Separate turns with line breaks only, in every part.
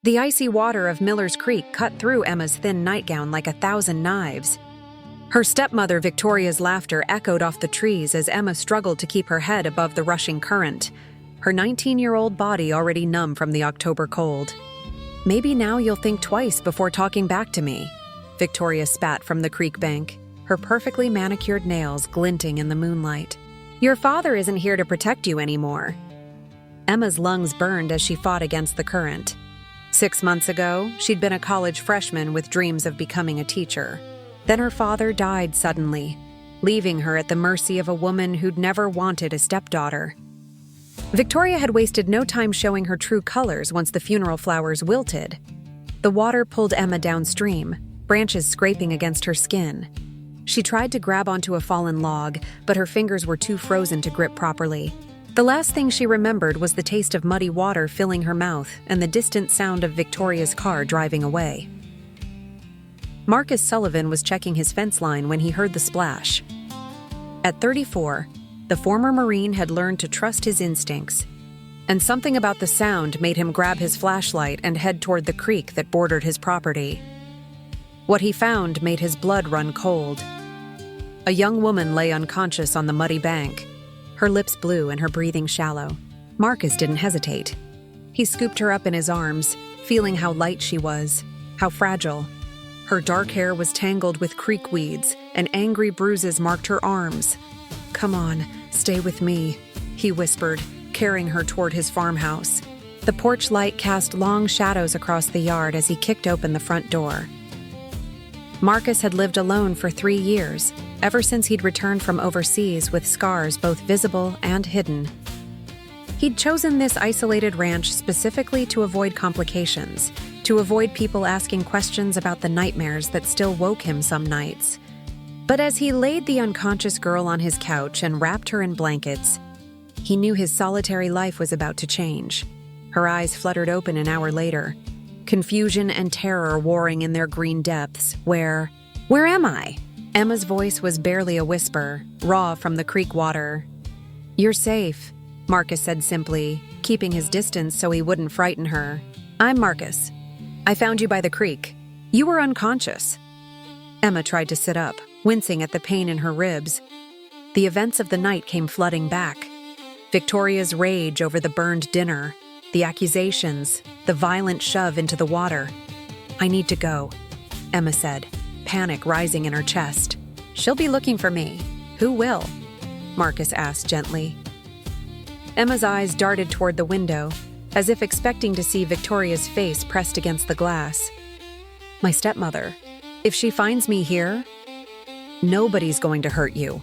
The icy water of Miller's Creek cut through Emma's thin nightgown like 1,000 knives. Her stepmother Victoria's laughter echoed off the trees as Emma struggled to keep her head above the rushing current, her 19-year-old body already numb from the October cold. "Maybe now you'll think twice before talking back to me," Victoria spat from the creek bank, her perfectly manicured nails glinting in the moonlight. "Your father isn't here to protect you anymore." Emma's lungs burned as she fought against the current. 6 months ago, she'd been a college freshman with dreams of becoming a teacher. Then her father died suddenly, leaving her at the mercy of a woman who'd never wanted a stepdaughter. Victoria had wasted no time showing her true colors once the funeral flowers wilted. The water pulled Emma downstream, branches scraping against her skin. She tried to grab onto a fallen log, but her fingers were too frozen to grip properly. The last thing she remembered was the taste of muddy water filling her mouth and the distant sound of Victoria's car driving away. Marcus Sullivan was checking his fence line when he heard the splash. At 34, the former Marine had learned to trust his instincts, and something about the sound made him grab his flashlight and head toward the creek that bordered his property. What he found made his blood run cold. A young woman lay unconscious on the muddy bank, her lips blue and her breathing shallow. Marcus didn't hesitate. He scooped her up in his arms, feeling how light she was, how fragile. Her dark hair was tangled with creek weeds, and angry bruises marked her arms. "Come on, stay with me," he whispered, carrying her toward his farmhouse. The porch light cast long shadows across the yard as he kicked open the front door. Marcus had lived alone for 3 years, ever since he'd returned from overseas with scars both visible and hidden. He'd chosen this isolated ranch specifically to avoid complications, to avoid people asking questions about the nightmares that still woke him some nights. But as he laid the unconscious girl on his couch and wrapped her in blankets, he knew his solitary life was about to change. Her eyes fluttered open an hour later, confusion and terror warring in their green depths. Where am I?" Emma's voice was barely a whisper, raw from the creek water. "You're safe," Marcus said simply, keeping his distance so he wouldn't frighten her. "I'm Marcus. I found you by the creek. You were unconscious." Emma tried to sit up, wincing at the pain in her ribs. The events of the night came flooding back. Victoria's rage over the burned dinner, the accusations, the violent shove into the water. "I need to go," Emma said, panic rising in her chest. "She'll be looking for me." "Who will?" Marcus asked gently. Emma's eyes darted toward the window, as if expecting to see Victoria's face pressed against the glass. "My stepmother. If she finds me here..." "Nobody's going to hurt you,"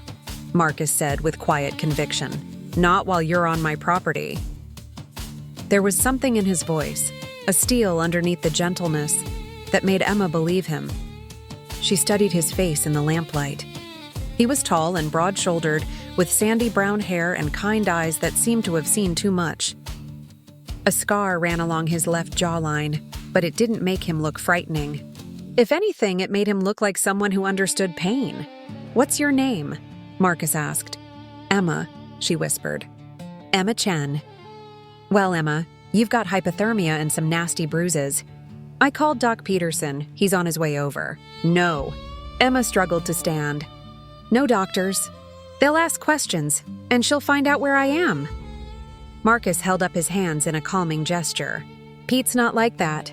Marcus said with quiet conviction. "Not while you're on my property." There was something in his voice, a steel underneath the gentleness, that made Emma believe him. She studied his face in the lamplight. He was tall and broad-shouldered, with sandy brown hair and kind eyes that seemed to have seen too much. A scar ran along his left jawline, but it didn't make him look frightening. If anything, it made him look like someone who understood pain. "What's your name?" Marcus asked. "Emma," she whispered. "Emma Chen." "Well, Emma, you've got hypothermia and some nasty bruises. I called Doc Peterson. He's on his way over." "No." Emma struggled to stand. "No doctors. They'll ask questions, and she'll find out where I am." Marcus held up his hands in a calming gesture. "Pete's not like that.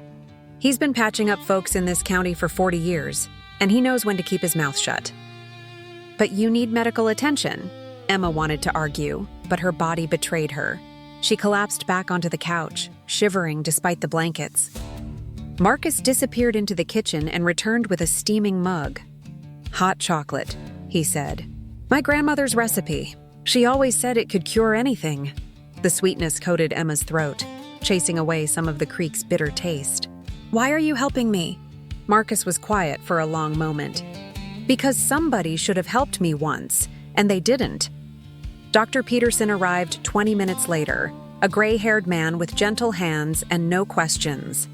He's been patching up folks in this county for 40 years, and he knows when to keep his mouth shut." "But you need medical attention," Emma wanted to argue, but her body betrayed her. She collapsed back onto the couch, shivering despite the blankets. Marcus disappeared into the kitchen and returned with a steaming mug. "Hot chocolate," he said. "My grandmother's recipe. She always said it could cure anything." The sweetness coated Emma's throat, chasing away some of the creek's bitter taste. "Why are you helping me?" Marcus was quiet for a long moment. "Because somebody should have helped me once, and they didn't." Dr. Peterson arrived 20 minutes later, a gray-haired man with gentle hands and no questions.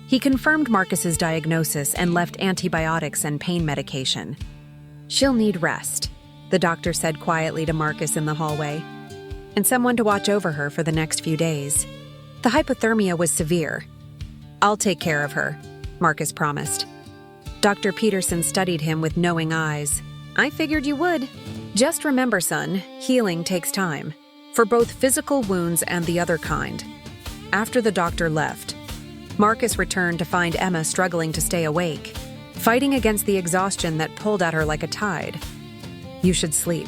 He confirmed Marcus's diagnosis and left antibiotics and pain medication. "She'll need rest," the doctor said quietly to Marcus in the hallway, "and someone to watch over her for the next few days. The hypothermia was severe." I'll take care of her, Marcus promised. Dr. Peterson studied him with knowing eyes. I figured you would. Just remember, son, healing takes time, for both physical wounds and the other kind. After the doctor left, Marcus returned to find Emma struggling to stay awake, fighting against the exhaustion that pulled at her like a tide. You should sleep,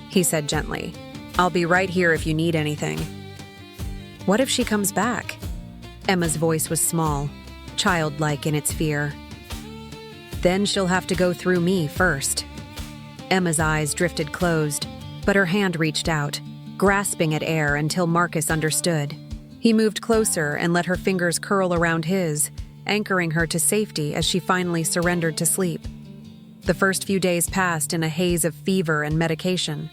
he said gently. I'll be right here if you need anything. What if she comes back? Emma's voice was small, childlike in its fear. Then she'll have to go through me first. Emma's eyes drifted closed, but her hand reached out, grasping at air until Marcus understood. He moved closer and let her fingers curl around his, anchoring her to safety as she finally surrendered to sleep. The first few days passed in a haze of fever and medication.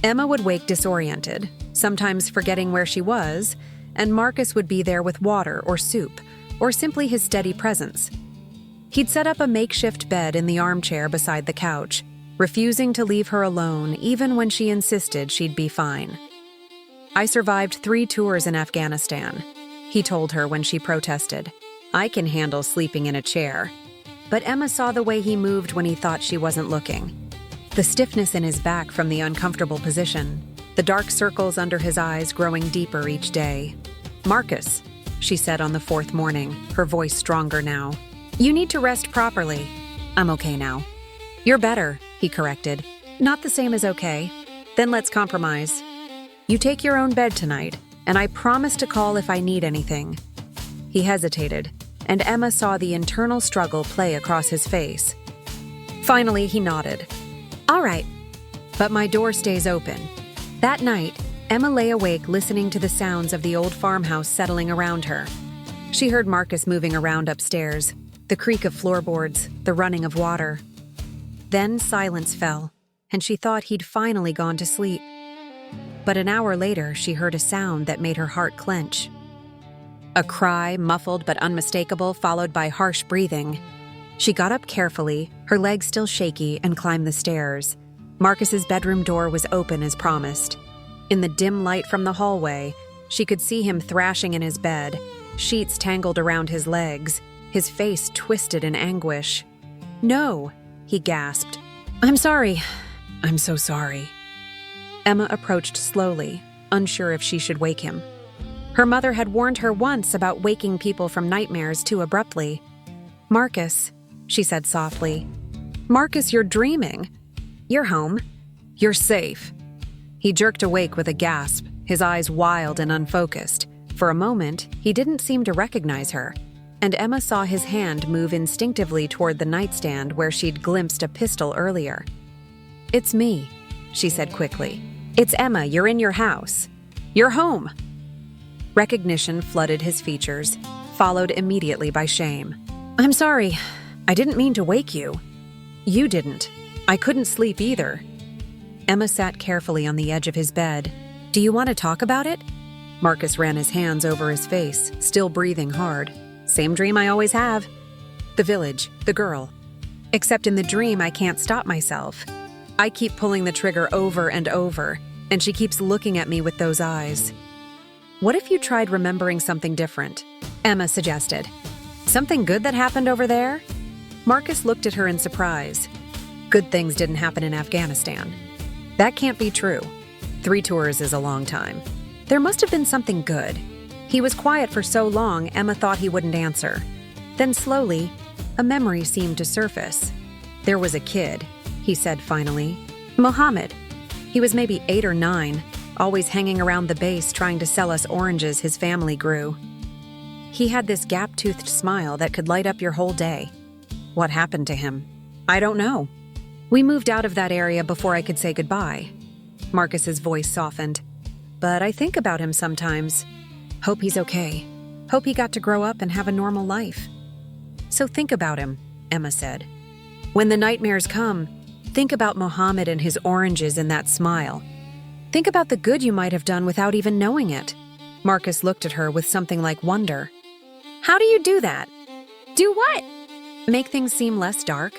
Emma would wake disoriented, sometimes forgetting where she was, and Marcus would be there with water or soup, or simply his steady presence. He'd set up a makeshift bed in the armchair beside the couch, refusing to leave her alone even when she insisted she'd be fine. I survived 3 tours in Afghanistan, he told her when she protested. I can handle sleeping in a chair. But Emma saw the way he moved when he thought she wasn't looking. The stiffness in his back from the uncomfortable position, the dark circles under his eyes growing deeper each day. Marcus, she said on the 4th morning, her voice stronger now. You need to rest properly. I'm okay now. You're better, he corrected. Not the same as okay. Then let's compromise. You take your own bed tonight, and I promise to call if I need anything. He hesitated, and Emma saw the internal struggle play across his face. Finally, he nodded. All right, but my door stays open. That night, Emma lay awake listening to the sounds of the old farmhouse settling around her. She heard Marcus moving around upstairs, the creak of floorboards, the running of water. Then silence fell, and she thought he'd finally gone to sleep. But an hour later, she heard a sound that made her heart clench. A cry, muffled but unmistakable, followed by harsh breathing. She got up carefully, her legs still shaky, and climbed the stairs. Marcus's bedroom door was open as promised. In the dim light from the hallway, she could see him thrashing in his bed, sheets tangled around his legs, his face twisted in anguish. No, he gasped. I'm sorry. I'm so sorry. Emma approached slowly, unsure if she should wake him. Her mother had warned her once about waking people from nightmares too abruptly. Marcus, she said softly. Marcus, you're dreaming. You're home. You're safe. He jerked awake with a gasp, his eyes wild and unfocused. For a moment, he didn't seem to recognize her, and Emma saw his hand move instinctively toward the nightstand where she'd glimpsed a pistol earlier. It's me, she said quickly. It's Emma, you're in your house. You're home. Recognition flooded his features, followed immediately by shame. I'm sorry. I didn't mean to wake you. You didn't. I couldn't sleep either. Emma sat carefully on the edge of his bed. Do you want to talk about it? Marcus ran his hands over his face, still breathing hard. Same dream I always have. The village, the girl. Except in the dream, I can't stop myself. I keep pulling the trigger over and over, and she keeps looking at me with those eyes. What if you tried remembering something different? Emma suggested. Something good that happened over there? Marcus looked at her in surprise. Good things didn't happen in Afghanistan. That can't be true. 3 tours is a long time. There must have been something good. He was quiet for so long, Emma thought he wouldn't answer. Then slowly, a memory seemed to surface. There was a kid, he said finally. Mohammed. He was maybe 8 or 9, always hanging around the base trying to sell us oranges his family grew. He had this gap-toothed smile that could light up your whole day. What happened to him? I don't know. We moved out of that area before I could say goodbye. Marcus's voice softened. But I think about him sometimes. Hope he's okay. Hope he got to grow up and have a normal life. So think about him, Emma said. When the nightmares come, think about Mohammed and his oranges and that smile. Think about the good you might have done without even knowing it. Marcus looked at her with something like wonder. How do you do that? Do what? Make things seem less dark?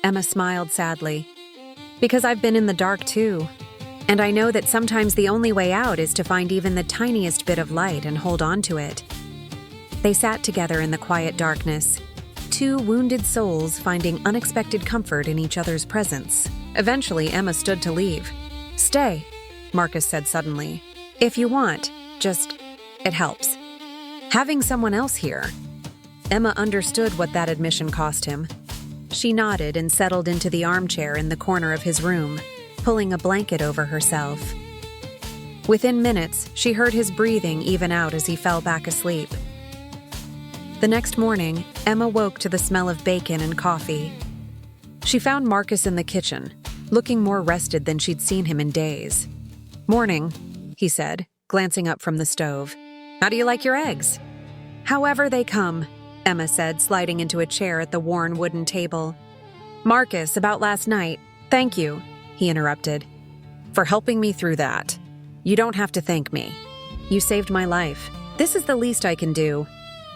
Emma smiled sadly. Because I've been in the dark too. And I know that sometimes the only way out is to find even the tiniest bit of light and hold on to it. They sat together in the quiet darkness, two wounded souls finding unexpected comfort in each other's presence. Eventually, Emma stood to leave. "Stay," Marcus said suddenly. "If you want, it helps. Having someone else here." Emma understood what that admission cost him. She nodded and settled into the armchair in the corner of his room, pulling a blanket over herself. Within minutes, she heard his breathing even out as he fell back asleep. The next morning, Emma woke to the smell of bacon and coffee. She found Marcus in the kitchen, looking more rested than she'd seen him in days. "Morning," he said, glancing up from the stove. "How do you like your eggs?" "However they come," Emma said, sliding into a chair at the worn wooden table. "Marcus, about last night." "Thank you," he interrupted, "for helping me through that. You don't have to thank me. You saved my life. This is the least I can do."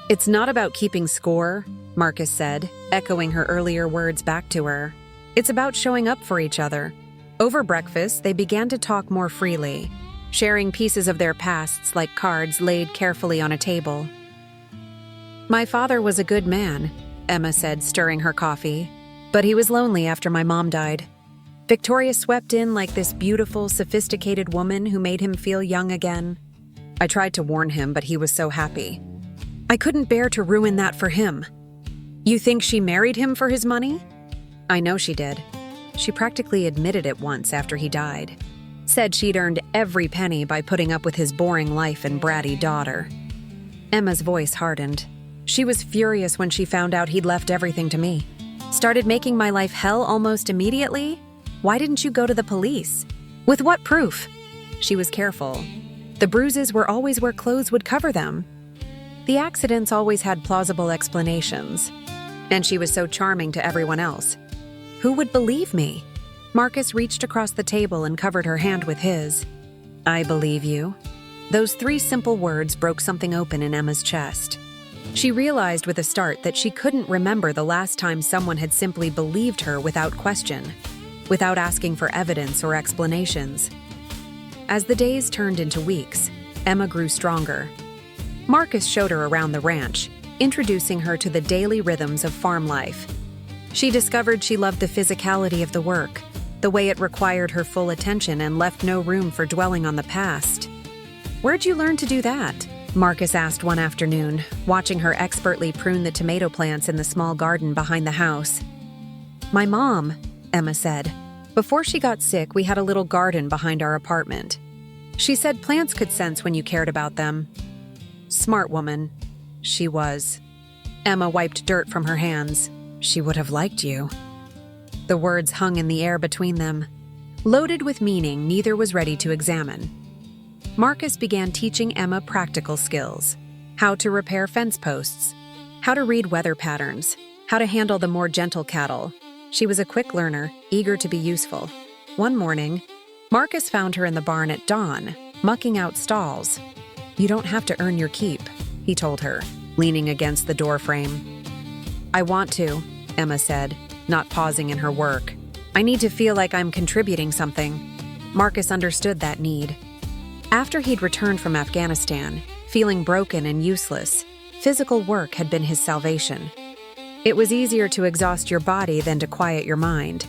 "It's not about keeping score," Marcus said, echoing her earlier words back to her. "It's about showing up for each other." Over breakfast, they began to talk more freely, sharing pieces of their pasts like cards laid carefully on a table. "My father was a good man," Emma said, stirring her coffee, "but he was lonely after my mom died. Victoria swept in like this beautiful, sophisticated woman who made him feel young again. I tried to warn him, but he was so happy. I couldn't bear to ruin that for him." "You think she married him for his money?" "I know she did. She practically admitted it once after he died. Said she'd earned every penny by putting up with his boring life and bratty daughter." Emma's voice hardened. She was furious when she found out he'd left everything to me. "Started making my life hell almost immediately? Why didn't you go to the police? With what proof?" She was careful. "The bruises were always where clothes would cover them. The accidents always had plausible explanations. And she was so charming to everyone else. Who would believe me?" Marcus reached across the table and covered her hand with his. "I believe you." Those three simple words broke something open in Emma's chest. She realized with a start that she couldn't remember the last time someone had simply believed her without question, without asking for evidence or explanations. As the days turned into weeks, Emma grew stronger. Marcus showed her around the ranch, introducing her to the daily rhythms of farm life. She discovered she loved the physicality of the work, the way it required her full attention and left no room for dwelling on the past. "Where'd you learn to do that?" Marcus asked one afternoon, watching her expertly prune the tomato plants in the small garden behind the house. "My mom," Emma said. "Before she got sick, we had a little garden behind our apartment. She said plants could sense when you cared about them." Smart woman. She was. Emma wiped dirt from her hands. "She would have liked you." The words hung in the air between them. Loaded with meaning neither was ready to examine. Marcus began teaching Emma practical skills. How to repair fence posts. How to read weather patterns. How to handle the more gentle cattle. She was a quick learner, eager to be useful. One morning, Marcus found her in the barn at dawn, mucking out stalls. "You don't have to earn your keep," he told her, leaning against the doorframe. "I want to," Emma said, not pausing in her work. "I need to feel like I'm contributing something." Marcus understood that need. After he'd returned from Afghanistan, feeling broken and useless, physical work had been his salvation. It was easier to exhaust your body than to quiet your mind.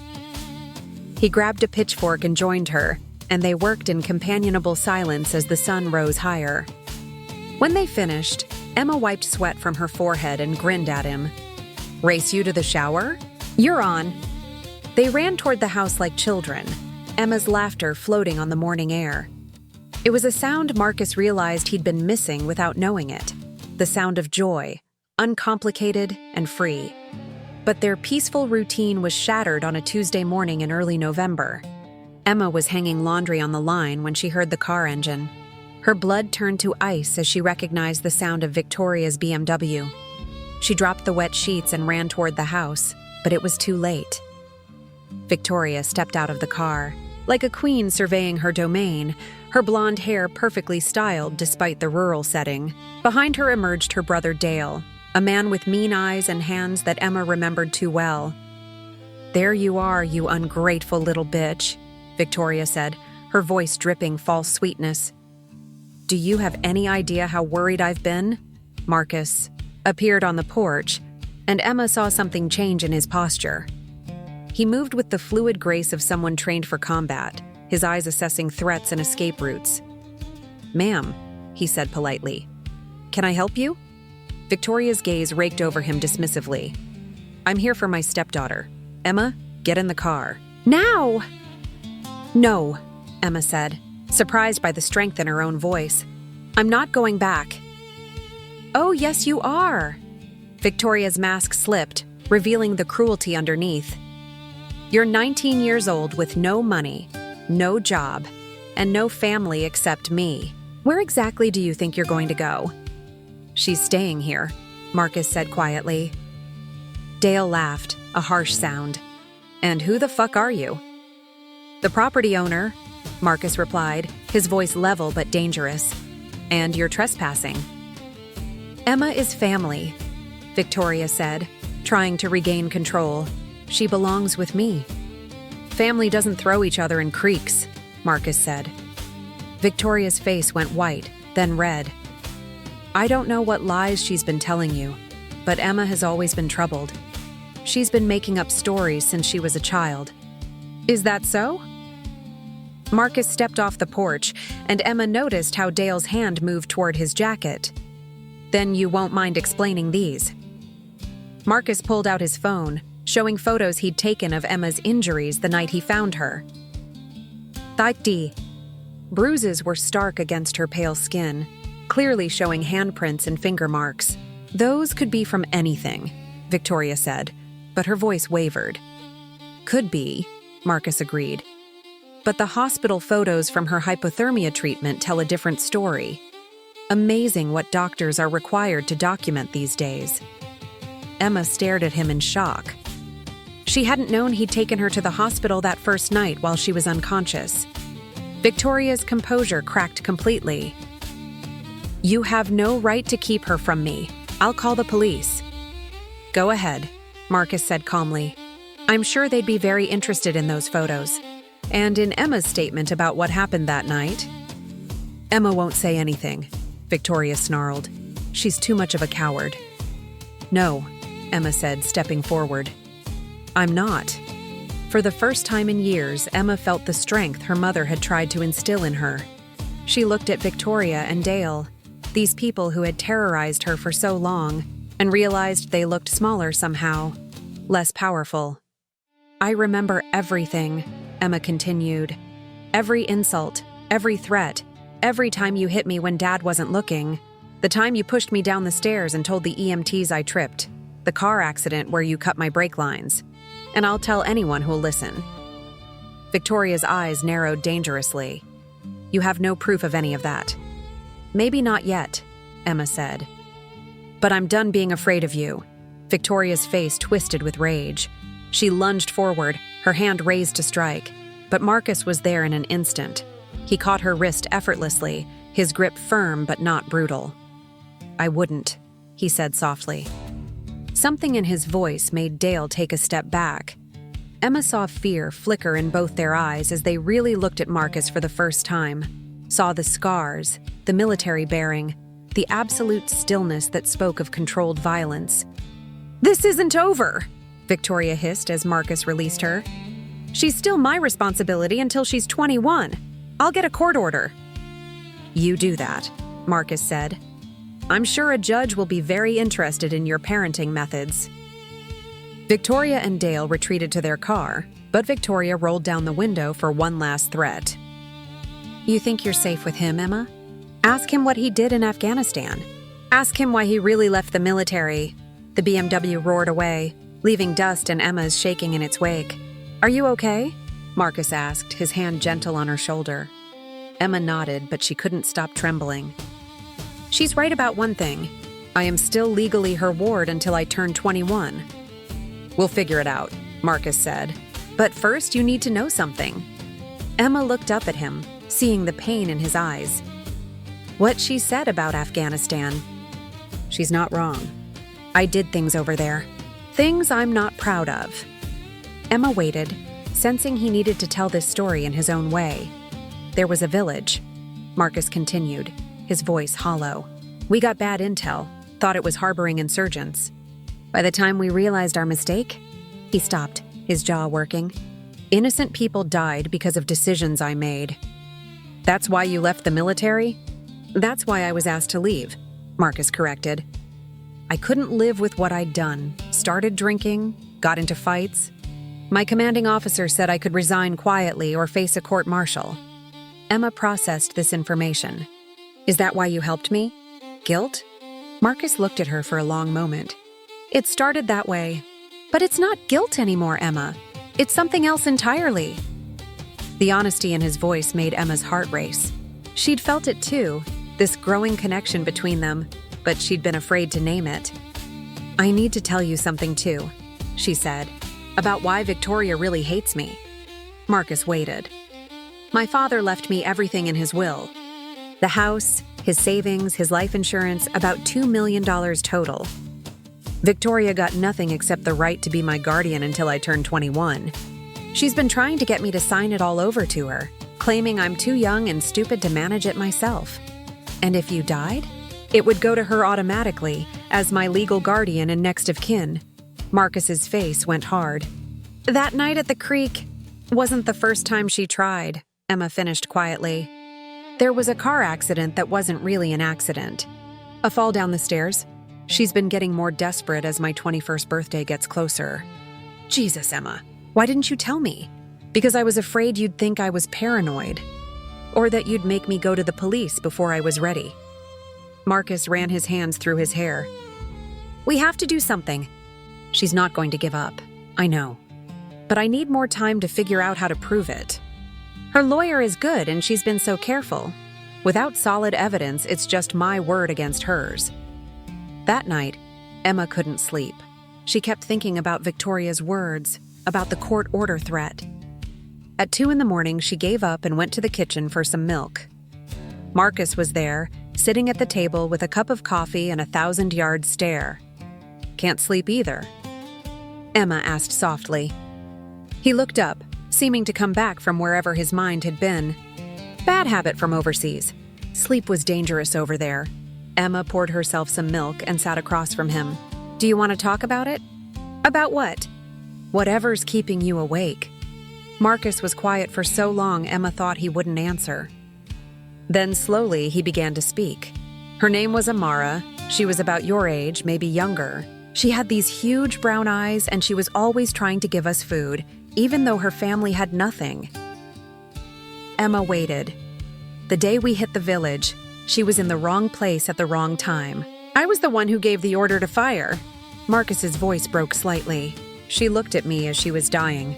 He grabbed a pitchfork and joined her, and they worked in companionable silence as the sun rose higher. When they finished, Emma wiped sweat from her forehead and grinned at him. "Race you to the shower? You're on." They ran toward the house like children, Emma's laughter floating on the morning air. It was a sound Marcus realized he'd been missing without knowing it, the sound of joy, uncomplicated and free. But their peaceful routine was shattered on a Tuesday morning in early November. Emma was hanging laundry on the line when she heard the car engine. Her blood turned to ice as she recognized the sound of Victoria's BMW. She dropped the wet sheets and ran toward the house, but it was too late. Victoria stepped out of the car, like a queen surveying her domain, her blonde hair perfectly styled despite the rural setting. Behind her emerged her brother Dale, a man with mean eyes and hands that Emma remembered too well. "There you are, you ungrateful little bitch," Victoria said, her voice dripping false sweetness. "Do you have any idea how worried I've been?" Marcus, appeared on the porch, and Emma saw something change in his posture. He moved with the fluid grace of someone trained for combat, his eyes assessing threats and escape routes. "Ma'am," he said politely. "Can I help you?" Victoria's gaze raked over him dismissively. "I'm here for my stepdaughter. Emma, get in the car." "Now!" "No," Emma said, surprised by the strength in her own voice. "I'm not going back." "Oh, yes, you are." Victoria's mask slipped, revealing the cruelty underneath. "You're 19 years old with no money, no job, and no family except me. Where exactly do you think you're going to go?" "She's staying here," Marcus said quietly. Dale laughed, a harsh sound. "And who the fuck are you?" "The property owner," Marcus replied, his voice level but dangerous. "And you're trespassing." "Emma is family," Victoria said, trying to regain control. "She belongs with me." "Family doesn't throw each other in creeks," Marcus said. Victoria's face went white, then red. "I don't know what lies she's been telling you, but Emma has always been troubled. She's been making up stories since she was a child." "Is that so?" Marcus stepped off the porch, and Emma noticed how Dale's hand moved toward his jacket. "Then you won't mind explaining these." Marcus pulled out his phone, showing photos he'd taken of Emma's injuries the night he found her. "Thikdi." Bruises were stark against her pale skin, clearly showing handprints and finger marks. "Those could be from anything," Victoria said, but her voice wavered. "Could be," Marcus agreed. "But the hospital photos from her hypothermia treatment tell a different story. Amazing what doctors are required to document these days." Emma stared at him in shock. She hadn't known he'd taken her to the hospital that first night while she was unconscious. Victoria's composure cracked completely. "You have no right to keep her from me. I'll call the police." "Go ahead," Marcus said calmly. "I'm sure they'd be very interested in those photos. And in Emma's statement about what happened that night." "Emma won't say anything," Victoria snarled. "She's too much of a coward." "No," Emma said, stepping forward. "I'm not." For the first time in years, Emma felt the strength her mother had tried to instill in her. She looked at Victoria and Dale, these people who had terrorized her for so long, and realized they looked smaller somehow, less powerful. "I remember everything," Emma continued. "Every insult, every threat, every time you hit me when Dad wasn't looking, the time you pushed me down the stairs and told the EMTs I tripped, the car accident where you cut my brake lines. And I'll tell anyone who'll listen." Victoria's eyes narrowed dangerously. "You have no proof of any of that." "Maybe not yet," Emma said. "But I'm done being afraid of you." Victoria's face twisted with rage. She lunged forward, her hand raised to strike, but Marcus was there in an instant. He caught her wrist effortlessly, his grip firm but not brutal. "I wouldn't," he said softly. Something in his voice made Dale take a step back. Emma saw fear flicker in both their eyes as they really looked at Marcus for the first time, saw the scars, the military bearing, the absolute stillness that spoke of controlled violence. "This isn't over," Victoria hissed as Marcus released her. "She's still my responsibility until she's 21. I'll get a court order." "You do that," Marcus said. "I'm sure a judge will be very interested in your parenting methods." Victoria and Dale retreated to their car, but Victoria rolled down the window for one last threat. "You think you're safe with him, Emma? Ask him what he did in Afghanistan. Ask him why he really left the military." The BMW roared away, leaving dust and Emma's shaking in its wake. "Are you okay?" Marcus asked, his hand gentle on her shoulder. Emma nodded, but she couldn't stop trembling. "She's right about one thing. I am still legally her ward until I turn 21. "We'll figure it out," Marcus said. "But first you need to know something." Emma looked up at him, seeing the pain in his eyes. "What she said about Afghanistan. She's not wrong. I did things over there. Things I'm not proud of." Emma waited, sensing he needed to tell this story in his own way. "There was a village," Marcus continued, his voice hollow. "We got bad intel. thought it was harboring insurgents. By the time we realized our mistake, he stopped, his jaw working. Innocent people died because of decisions I made. That's why you left the military? That's why I was asked to leave, Marcus corrected. I couldn't live with what I'd done. Started drinking, got into fights. My commanding officer said I could resign quietly or face a court-martial. Emma processed this information. Is that why you helped me? Guilt? Marcus looked at her for a long moment. It started that way. But it's not guilt anymore, Emma. It's something else entirely. The honesty in his voice made Emma's heart race. She'd felt it too, this growing connection between them, but she'd been afraid to name it. I need to tell you something too, she said, about why Victoria really hates me. Marcus waited. My father left me everything in his will. The house, his savings, his life insurance, about $2 million total. Victoria got nothing except the right to be my guardian until I turned 21. She's been trying to get me to sign it all over to her, claiming I'm too young and stupid to manage it myself. And if you died, it would go to her automatically as my legal guardian and next of kin. Marcus's face went hard. That night at the creek wasn't the first time she tried, Emma finished quietly. There was a car accident that wasn't really an accident. A fall down the stairs. She's been getting more desperate as my 21st birthday gets closer. Jesus, Emma, why didn't you tell me? Because I was afraid you'd think I was paranoid. Or that you'd make me go to the police before I was ready. Marcus ran his hands through his hair. We have to do something. She's not going to give up, I know. But I need more time to figure out how to prove it. Her lawyer is good and she's been so careful. Without solid evidence, it's just my word against hers. That night, Emma couldn't sleep. She kept thinking about Victoria's words, about the court order threat. At 2 a.m, she gave up and went to the kitchen for some milk. Marcus was there, sitting at the table with a cup of coffee and a 1,000-yard stare. Can't sleep either? Emma asked softly. He looked up, seeming to come back from wherever his mind had been. Bad habit from overseas. Sleep was dangerous over there. Emma poured herself some milk and sat across from him. Do you want to talk about it? About what? Whatever's keeping you awake. Marcus was quiet for so long Emma thought he wouldn't answer. Then slowly he began to speak. Her name was Amara. She was about your age, maybe younger. She had these huge brown eyes and she was always trying to give us food, even though her family had nothing. Emma waited. The day we hit the village, she was in the wrong place at the wrong time. I was the one who gave the order to fire. Marcus's voice broke slightly. She looked at me as she was dying.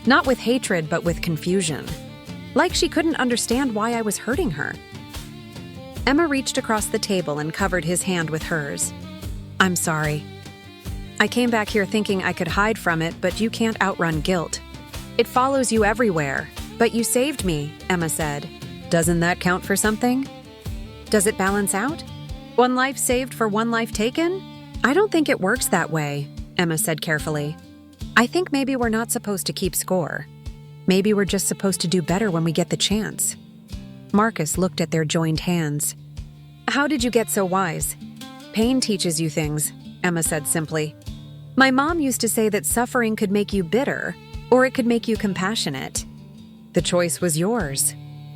Not with hatred, but with confusion. Like she couldn't understand why I was hurting her. Emma reached across the table and covered his hand with hers. I'm sorry. I came back here thinking I could hide from it, but you can't outrun guilt. It follows you everywhere. But you saved me, Emma said. Doesn't that count for something? Does it balance out? One life saved for one life taken? I don't think it works that way, Emma said carefully. I think maybe we're not supposed to keep score. Maybe we're just supposed to do better when we get the chance. Marcus looked at their joined hands. How did you get so wise? Pain teaches you things, Emma said simply. My mom used to say that suffering could make you bitter, or it could make you compassionate. The choice was yours.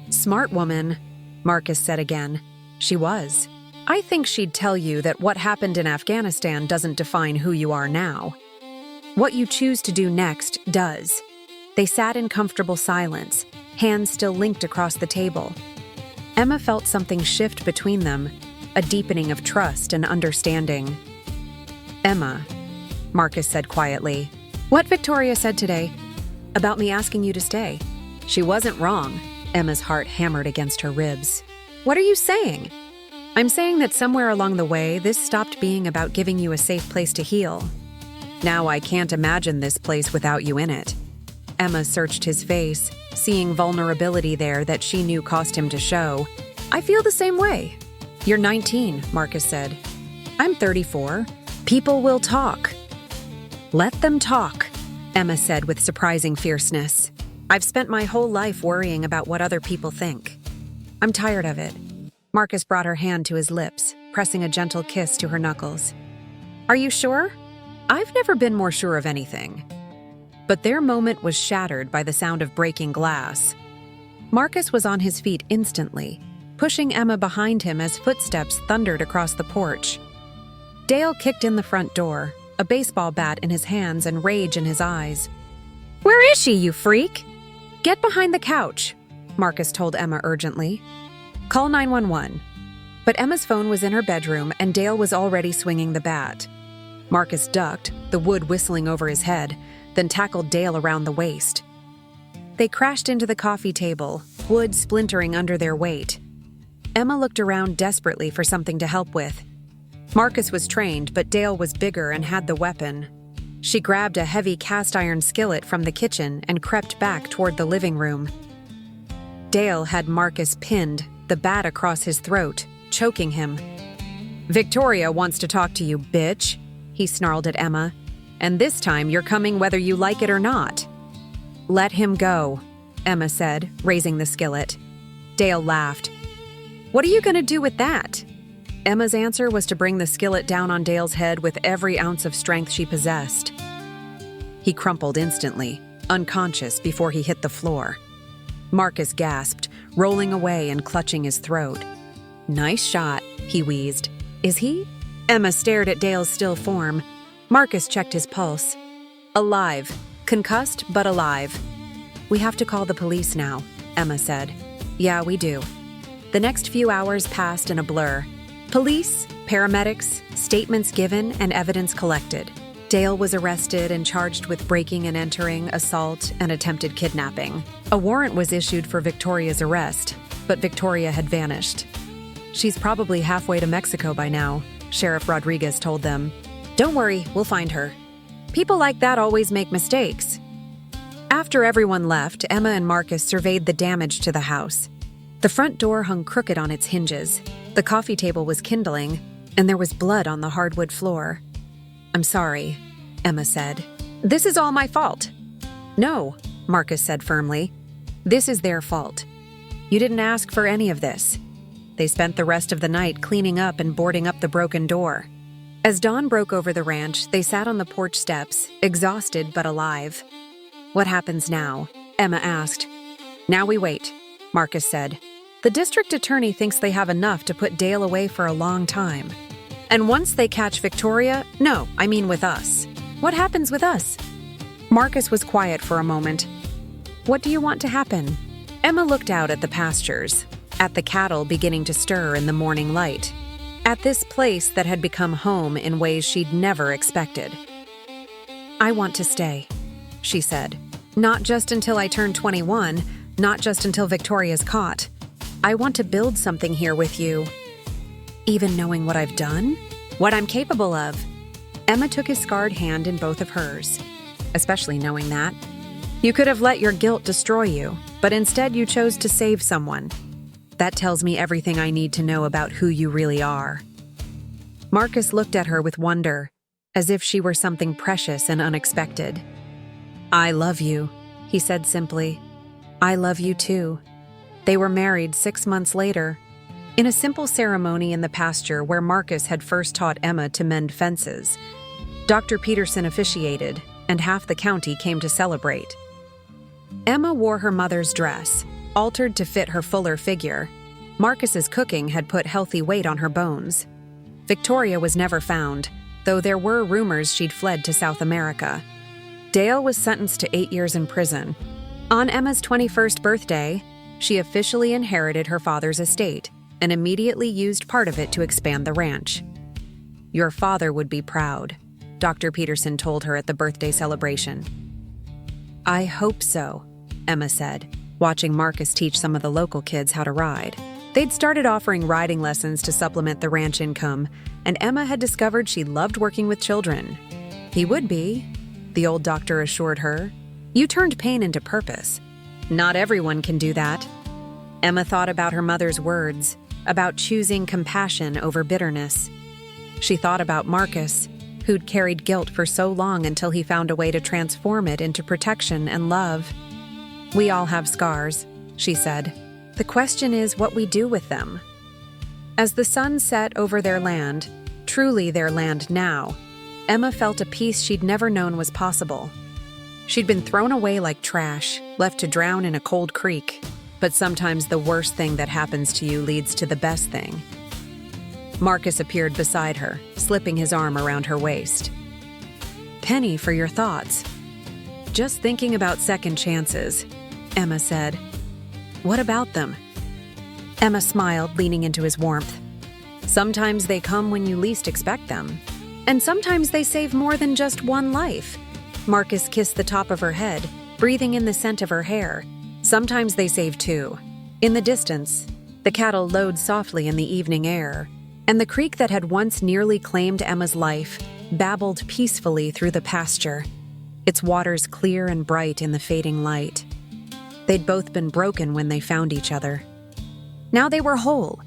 Smart woman, Marcus said again. She was. I think she'd tell you that what happened in Afghanistan doesn't define who you are now. What you choose to do next does. They sat in comfortable silence, hands still linked across the table. Emma felt something shift between them, a deepening of trust and understanding. Emma, Marcus said quietly, what Victoria said today about me asking you to stay. She wasn't wrong. Emma's heart hammered against her ribs. What are you saying? I'm saying that somewhere along the way, this stopped being about giving you a safe place to heal. Now I can't imagine this place without you in it. Emma searched his face, seeing vulnerability there that she knew cost him to show. I feel the same way. You're 19, Marcus said. I'm 34. People will talk. Let them talk, Emma said with surprising fierceness. I've spent my whole life worrying about what other people think. I'm tired of it. Marcus brought her hand to his lips, pressing a gentle kiss to her knuckles. "Are you sure?" "I've never been more sure of anything." But their moment was shattered by the sound of breaking glass. Marcus was on his feet instantly, pushing Emma behind him as footsteps thundered across the porch. Dale kicked in the front door, a baseball bat in his hands and rage in his eyes. "Where is she, you freak?" "Get behind the couch," Marcus told Emma urgently. "Call 911. But Emma's phone was in her bedroom and Dale was already swinging the bat. Marcus ducked, the wood whistling over his head, then tackled Dale around the waist. They crashed into the coffee table, wood splintering under their weight. Emma looked around desperately for something to help with. Marcus was trained, but Dale was bigger and had the weapon. She grabbed a heavy cast-iron skillet from the kitchen and crept back toward the living room. Dale had Marcus pinned, the bat across his throat, choking him. "Victoria wants to talk to you, bitch," he snarled at Emma. "And this time you're coming whether you like it or not." "Let him go," Emma said, raising the skillet. Dale laughed. "What are you going to do with that?" Emma's answer was to bring the skillet down on Dale's head with every ounce of strength she possessed. He crumpled instantly, unconscious before he hit the floor. Marcus gasped, rolling away and clutching his throat. "Nice shot," he wheezed. "Is he?" Emma stared at Dale's still form. Marcus checked his pulse. "Alive. Concussed, but alive." "We have to call the police now," Emma said. "Yeah, we do." The next few hours passed in a blur. Police, paramedics, statements given, and evidence collected. Dale was arrested and charged with breaking and entering, assault, and attempted kidnapping. A warrant was issued for Victoria's arrest, but Victoria had vanished. "She's probably halfway to Mexico by now," Sheriff Rodriguez told them. "Don't worry, we'll find her. People like that always make mistakes." After everyone left, Emma and Marcus surveyed the damage to the house. The front door hung crooked on its hinges. The coffee table was kindling, and there was blood on the hardwood floor. "I'm sorry," Emma said. "This is all my fault." "No," Marcus said firmly. "This is their fault. You didn't ask for any of this." They spent the rest of the night cleaning up and boarding up the broken door. As dawn broke over the ranch, they sat on the porch steps, exhausted but alive. "What happens now?" Emma asked. "Now we wait," Marcus said. "The district attorney thinks they have enough to put Dale away for a long time. And once they catch Victoria, no, I mean with us." "What happens with us?" Marcus was quiet for a moment. "What do you want to happen?" Emma looked out at the pastures, at the cattle beginning to stir in the morning light, at this place that had become home in ways she'd never expected. "I want to stay," she said. "Not just until I turn 21, not just until Victoria's caught. I want to build something here with you." "Even knowing what I've done? What I'm capable of?" Emma took his scarred hand in both of hers. "Especially knowing that. You could have let your guilt destroy you, but instead you chose to save someone. That tells me everything I need to know about who you really are." Marcus looked at her with wonder, as if she were something precious and unexpected. "I love you," he said simply. "I love you too." They were married 6 months later, in a simple ceremony in the pasture where Marcus had first taught Emma to mend fences. Dr. Peterson officiated, and half the county came to celebrate. Emma wore her mother's dress, altered to fit her fuller figure. Marcus's cooking had put healthy weight on her bones. Victoria was never found, though there were rumors she'd fled to South America. Dale was sentenced to 8 years in prison. On Emma's 21st birthday, she officially inherited her father's estate and immediately used part of it to expand the ranch. "Your father would be proud," Dr. Peterson told her at the birthday celebration. "I hope so," Emma said, watching Marcus teach some of the local kids how to ride. They'd started offering riding lessons to supplement the ranch income, and Emma had discovered she loved working with children. "He would be," the old doctor assured her. "You turned pain into purpose. Not everyone can do that." Emma thought about her mother's words, about choosing compassion over bitterness. She thought about Marcus, who'd carried guilt for so long until he found a way to transform it into protection and love. "We all have scars," she said. "The question is what we do with them." As the sun set over their land, truly their land now, Emma felt a peace she'd never known was possible. She'd been thrown away like trash, left to drown in a cold creek. But sometimes the worst thing that happens to you leads to the best thing. Marcus appeared beside her, slipping his arm around her waist. "Penny, for your thoughts." "Just thinking about second chances," Emma said. "What about them?" Emma smiled, leaning into his warmth. "Sometimes they come when you least expect them. And sometimes they save more than just one life." Marcus kissed the top of her head, breathing in the scent of her hair. "Sometimes they save two." In the distance, the cattle lowed softly in the evening air, and the creek that had once nearly claimed Emma's life babbled peacefully through the pasture, its waters clear and bright in the fading light. They'd both been broken when they found each other. Now they were whole,